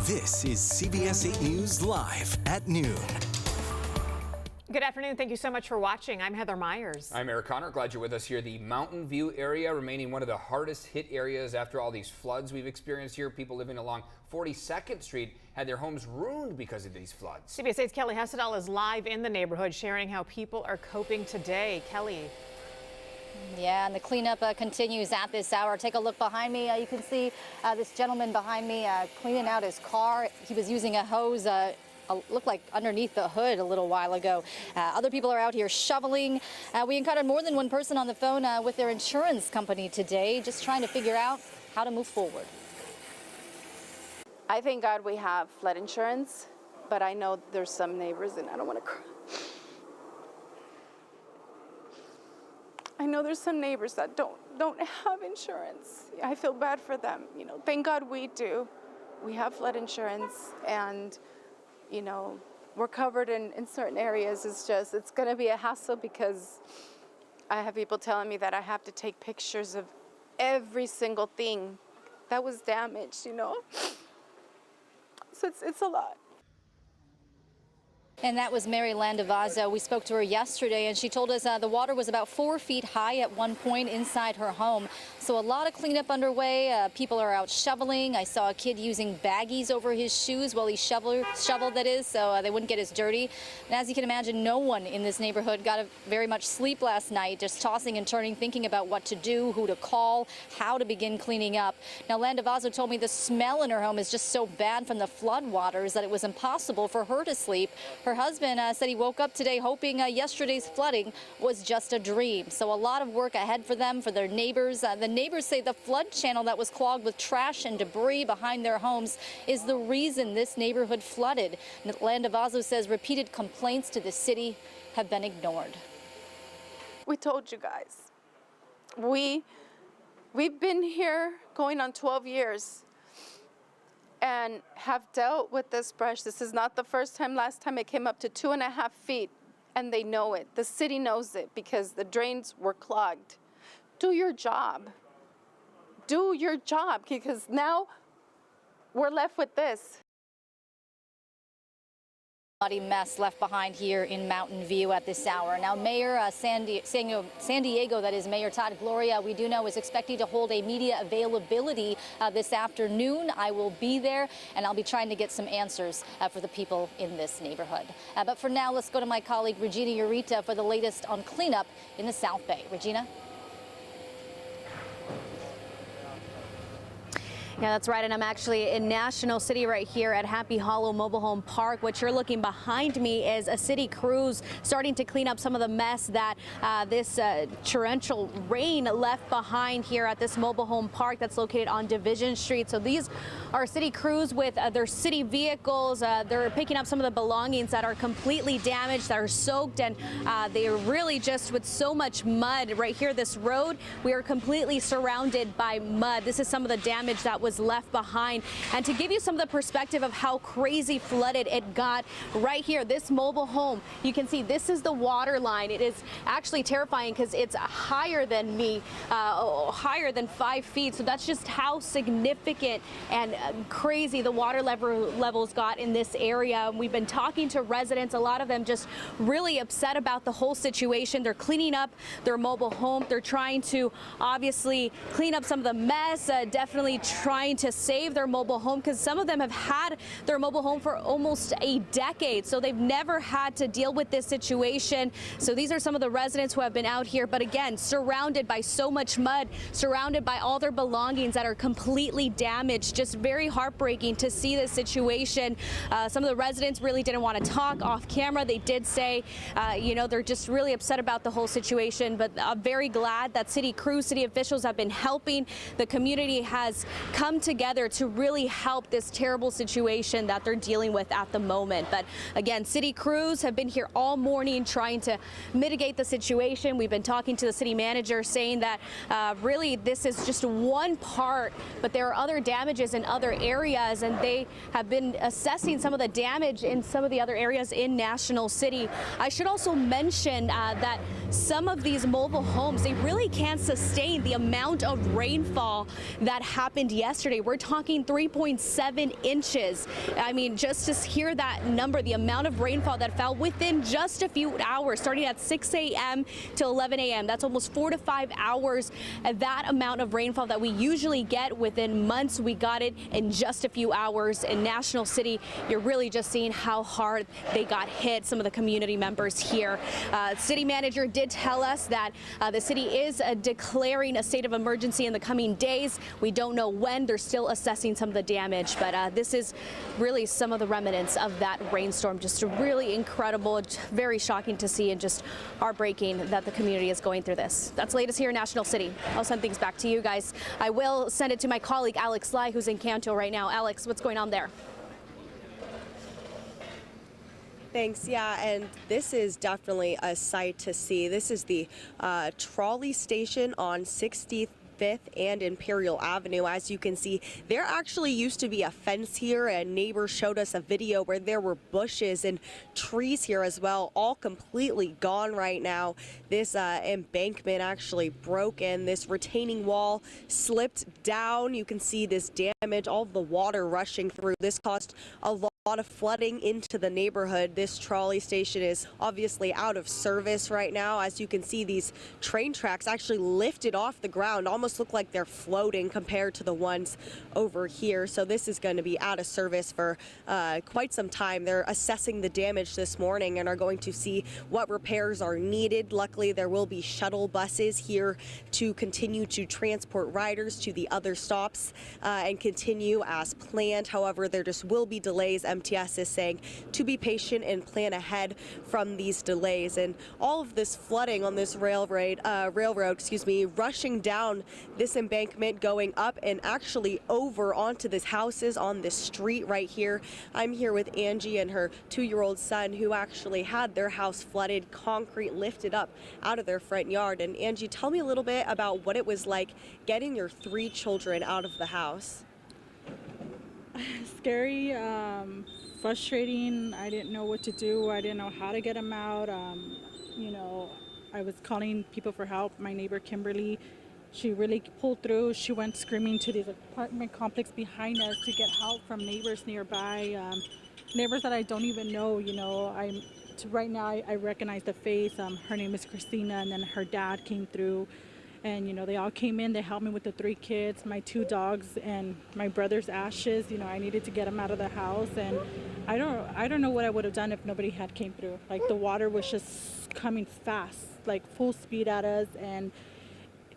This is CBS 8 News Live at noon. Good afternoon. Thank you so much for watching. I'm Heather Myers. I'm Eric Connor. Glad you're with us here. The Mountain View area remaining one of the hardest hit areas after all these floods we've experienced here. People living along 42nd Street had their homes ruined because of these floods. CBS 8's Kelly Hessedal is live in the neighborhood sharing how people are coping today. Kelly. Yeah, and the cleanup continues at this hour. Take a look behind me. You can see this gentleman behind me cleaning out his car. He was using a hose. Looked like underneath the hood a little while ago. Other people are out here shoveling. We encountered more than one person on the phone with their insurance company today, just trying to figure out how to move forward. I thank God we have flood insurance, but I know there's some neighbors, and I don't want to cry. I know there's some neighbors that don't have insurance. I feel bad for them. You know, thank God we do. We have flood insurance, and you know, we're covered in certain areas. It's going to be a hassle because I have people telling me that I have to take pictures of every single thing that was damaged, you know. So it's a lot. And that was Mary Landavazo. We spoke to her yesterday, and she told us the water was about 4 feet high at one point inside her home. So a lot of cleanup underway. People are out shoveling. I saw a kid using baggies over his shoes while he shoveled, that is, so they wouldn't get as dirty. And as you can imagine, no one in this neighborhood got very much sleep last night, just tossing and turning, thinking about what to do, who to call, how to begin cleaning up. Now, Landavazo told me the smell in her home is just so bad from the flood waters that it was impossible for her to sleep. Her husband said he woke up today hoping yesterday's flooding was just a dream. So a lot of work ahead for them, for their neighbors. The neighbors say the flood channel that was clogged with trash and debris behind their homes is the reason this neighborhood flooded. Landavazo says repeated complaints to the city have been ignored. We told you guys. We've been here going on 12 years. And have dealt with this brush. This is not the first time. Last time it came up to 2.5 feet, and they know it. The city knows it because the drains were clogged. Do your job. Do your job, because now we're left with this. Bloody mess left behind here in Mountain View at this hour. Now, Mayor San Diego, that is Mayor Todd Gloria, we do know is expecting to hold a media availability this afternoon. I will be there, and I'll be trying to get some answers for the people in this neighborhood. But for now, let's go to my colleague Regina Urita for the latest on cleanup in the South Bay. Regina? Yeah, that's right. And I'm actually in National City right here at Happy Hollow Mobile Home Park. What you're looking behind me is a city crews starting to clean up some of the mess that this torrential rain left behind here at this mobile home park that's located on Division Street. So these are city crews with their city vehicles. They're picking up some of the belongings that are completely damaged, that are soaked, and they are really just with so much mud right here. This road, we are completely surrounded by mud. This is some of the damage that was left behind. And to give you some of the perspective of how crazy flooded it got right here, this mobile home, you can see this is the water line. It is actually terrifying because it's higher than me, higher than 5 feet. So that's just how significant and crazy the water levels got in this area. We've been talking to residents, a lot of them just really upset about the whole situation. They're cleaning up their mobile home. They're trying to obviously clean up some of the mess, definitely trying to save their mobile home, because some of them have had their mobile home for almost a decade, so they've never had to deal with this situation. So these are some of the residents who have been out here, but again, surrounded by so much mud, surrounded by all their belongings that are completely damaged. Just very heartbreaking to see this situation. Some of the residents really didn't want to talk off camera. They did say, you know, they're just really upset about the whole situation, but I'm very glad that city crews, city officials have been helping. The community has come together to really help this terrible situation that they're dealing with at the moment. But again, city crews have been here all morning trying to mitigate the situation. We've been talking to the city manager saying that really this is just one part, but there are other damages in other areas, and they have been assessing some of the damage in some of the other areas in National City. I should also mention that some of these mobile homes, they really can't sustain the amount of rainfall that happened yesterday. yesterday, we're talking 3.7 inches. I mean, just to hear that number, the amount of rainfall that fell within just a few hours, starting at 6 a.m. to 11 a.m. That's almost 4 to 5 hours. And that amount of rainfall that we usually get within months, we got it in just a few hours. In National City, you're really just seeing how hard they got hit, some of the community members here. City manager did tell us that the city is declaring a state of emergency in the coming days. We don't know when. They're still assessing some of the damage, but this is really some of the remnants of that rainstorm. Just really incredible, very shocking to see, and just heartbreaking that the community is going through this. That's the latest here in National City. I'll send things back to you guys. I will send it to my colleague Alex Lai, who's in Canto right now. Alex, what's going on there? Thanks. Yeah, and this is definitely a sight to see. This is the trolley station on 65th and Imperial Avenue. As you can see, there actually used to be a fence here, and neighbors showed us a video where there were bushes and trees here as well, all completely gone right now. This embankment actually broken. This retaining wall slipped down. You can see this damage, all of the water rushing through. This caused a lot of flooding into the neighborhood. This trolley station is obviously out of service right now. As you can see, these train tracks actually lifted off the ground, almost look like they're floating compared to the ones over here. So this is going to be out of service for quite some time. They're assessing the damage this morning and are going to see what repairs are needed. Luckily, there will be shuttle buses here to continue to transport riders to the other stops and continue as planned. However, there just will be delays. MTS is saying to be patient and plan ahead from these delays. And all of this flooding on this railroad, rushing down this embankment, going up and actually over onto these houses on this street right here. I'm here with Angie and her 2-year-old son, who actually had their house flooded, concrete lifted up out of their front yard. And Angie, tell me a little bit about what it was like getting your 3 children out of the house. Scary, frustrating. I didn't know what to do. I didn't know how to get them out. You know, I was calling people for help. My neighbor Kimberly, she really pulled through. She went screaming to this apartment complex behind us to get help from neighbors nearby, neighbors that I don't even know. You know, right now I recognize the face. Her name is Christina, and then her dad came through. And, you know, they all came in, they helped me with the 3 kids, my 2 dogs, and my brother's ashes. You know, I needed to get them out of the house. And I don't know what I would have done if nobody had came through. Like, the water was just coming fast, like full speed at us. And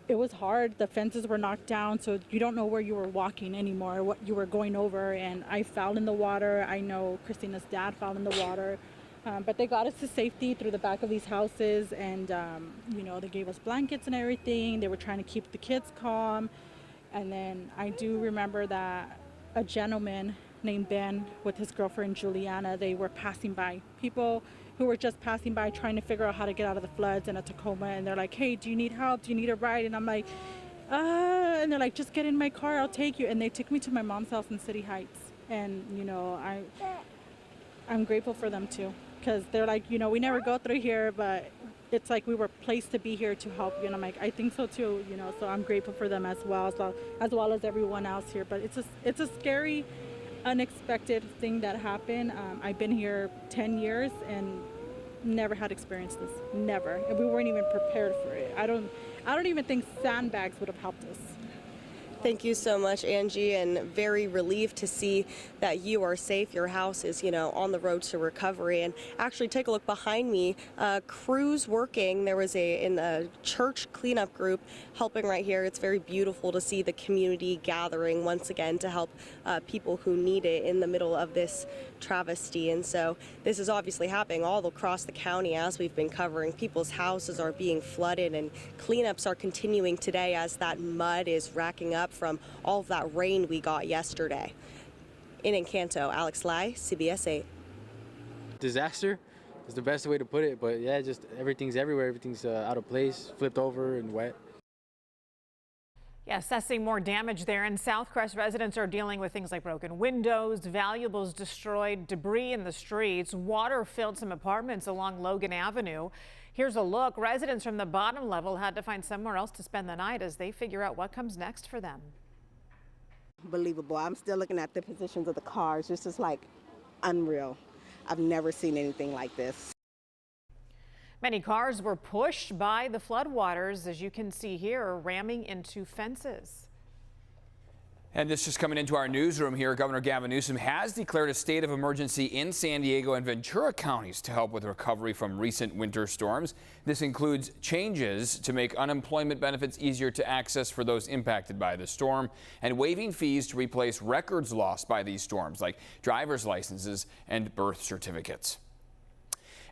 it was hard. The fences were knocked down, so you don't know where you were walking anymore, what you were going over. And I fell in the water. I know Christina's dad fell in the water. But they got us to safety through the back of these houses, and you know, they gave us blankets and everything. They were trying to keep the kids calm. And then I do remember that a gentleman named Ben with his girlfriend Juliana, they were passing by, people who were just passing by trying to figure out how to get out of the floods in a Tacoma. And they're like, hey, do you need help? Do you need a ride? And I'm like, and they're like, just get in my car, I'll take you. And they took me to my mom's house in City Heights. And, you know, I'm grateful for them too. Because they're like, you know, we never go through here, but it's like we were placed to be here to help you. And I'm like, I think so too, you know, so I'm grateful for them as well as everyone else here. But it's a scary, unexpected thing that happened. I've been here 10 years and never had experienced this, never. And we weren't even prepared for it. I don't even think sandbags would have helped us. Thank you so much, Angie, and very relieved to see that you are safe. Your house is, you know, on the road to recovery. And actually, take a look behind me. Crews working. There was in a church cleanup group helping right here. It's very beautiful to see the community gathering once again to help people who need it in the middle of this travesty. And so this is obviously happening all across the county as we've been covering. People's houses are being flooded, and cleanups are continuing today as that mud is racking up from all of that rain we got yesterday. In Encanto, Alex Lai, CBS 8. Disaster is the best way to put it, but yeah, just everything's everywhere. Everything's out of place, flipped over and wet. Yeah, assessing more damage there. In Southcrest, residents are dealing with things like broken windows, valuables destroyed, debris in the streets. Water filled some apartments along Logan Avenue. Here's a look. Residents from the bottom level had to find somewhere else to spend the night as they figure out what comes next for them. Believable. I'm still looking at the positions of the cars. This is like unreal. I've never seen anything like this. Many cars were pushed by the floodwaters, as you can see here, ramming into fences. And this is coming into our newsroom here. Governor Gavin Newsom has declared a state of emergency in San Diego and Ventura counties to help with recovery from recent winter storms. This includes changes to make unemployment benefits easier to access for those impacted by the storm and waiving fees to replace records lost by these storms, like driver's licenses and birth certificates.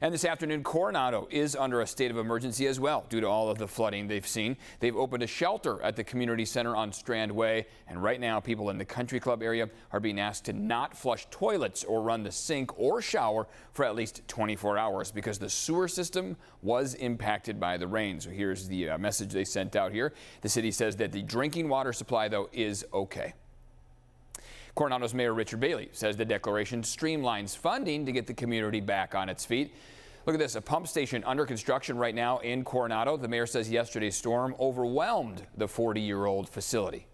And this afternoon, Coronado is under a state of emergency as well due to all of the flooding they've seen. They've opened a shelter at the community center on Strand Way, and right now people in the country club area are being asked to not flush toilets or run the sink or shower for at least 24 hours because the sewer system was impacted by the rain. So here's the message they sent out here. The city says that the drinking water supply, though, is okay. Coronado's Mayor Richard Bailey says the declaration streamlines funding to get the community back on its feet. Look at this, a pump station under construction right now in Coronado. The mayor says yesterday's storm overwhelmed the 40-year-old facility.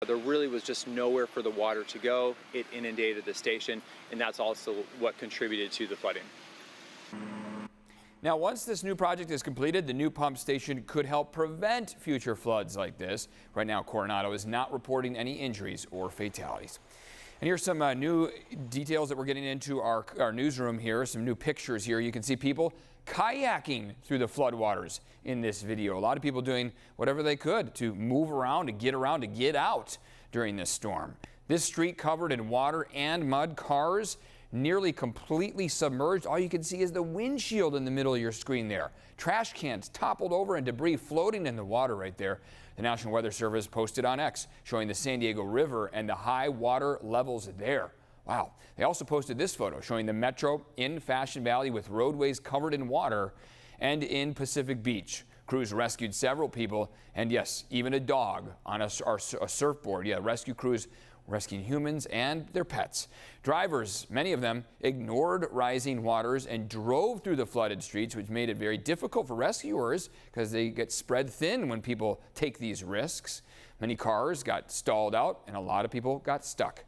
There really was just nowhere for the water to go. It inundated the station, and that's also what contributed to the flooding. Now, once this new project is completed, the new pump station could help prevent future floods like this. Right now, Coronado is not reporting any injuries or fatalities. And here's some new details that we're getting into our newsroom here, some new pictures here. You can see people kayaking through the floodwaters in this video. A lot of people doing whatever they could to move around, to get out during this storm. This street covered in water and mud, cars nearly completely submerged. All you can see is the windshield in the middle of your screen there. Trash cans toppled over and debris floating in the water right there. The National Weather Service posted on X showing the San Diego River and the high water levels there. Wow. They also posted this photo showing the metro in Fashion Valley with roadways covered in water and in Pacific Beach. Crews rescued several people and, yes, even a dog on a surfboard. Yeah, rescue crews rescuing humans and their pets. Drivers, many of them, ignored rising waters and drove through the flooded streets, which made it very difficult for rescuers because they get spread thin when people take these risks. Many cars got stalled out and a lot of people got stuck.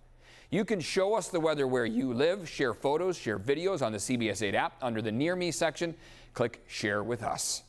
You can show us the weather where you live, share photos, share videos on the CBS 8 app under the Near Me section. Click Share with Us.